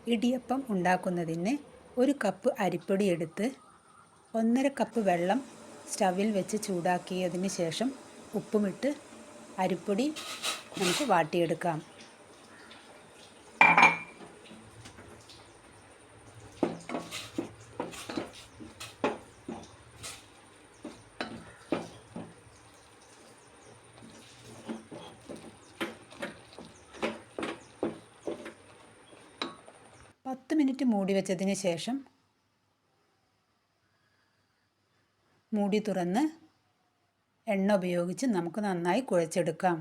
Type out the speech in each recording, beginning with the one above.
ഇടിയപ്പം ഉണ്ടാക്കുന്നതിന് 1 കപ്പ് അരിപ്പൊടി എടുത്ത് 1.5 കപ്പ് വെള്ളം സ്റ്റവിൽ വെച്ച് ചൂടാക്കിയതിന് ശേഷം ഉപ്പുമിട്ട് അരിപ്പൊടി നമുക്ക് വാട്ടിയെടുക്കാം. പത്ത് മിനിറ്റ് മൂടി വെച്ചതിന് ശേഷം മൂടി തുറന്ന് എണ്ണ ഉപയോഗിച്ച് നമുക്ക് നന്നായി കുഴച്ചെടുക്കാം.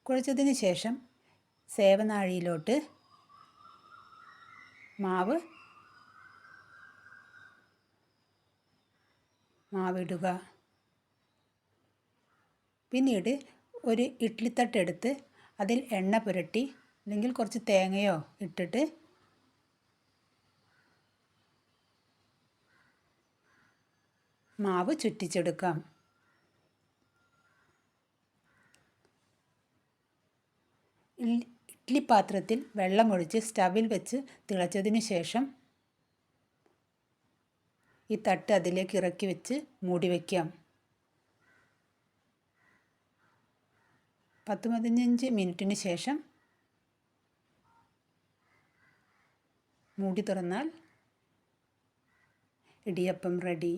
കുഴച്ചതിന് ശേഷം സേവനാഴിയിലോട്ട് മാവിടുക. പിന്നീട് ഒരു ഇഡ്ഡലിത്തട്ടെടുത്ത് അതിൽ എണ്ണ പുരട്ടി അല്ലെങ്കിൽ കുറച്ച് തേങ്ങയോ ഇട്ടിട്ട് മാവ് ചുറ്റിച്ചെടുക്കാം. ഇഡ്ഡലി പാത്രത്തിൽ വെള്ളമൊഴിച്ച് സ്റ്റവിൽ വെച്ച് തിളച്ചതിന് ശേഷം ഈ തട്ട് അതിലേക്ക് ഇറക്കി വെച്ച് മൂടി വയ്ക്കാം. 10-15 മിനിറ്റിന് ശേഷം മൂടി തുറന്നാൽ ഇടിയപ്പം റെഡി.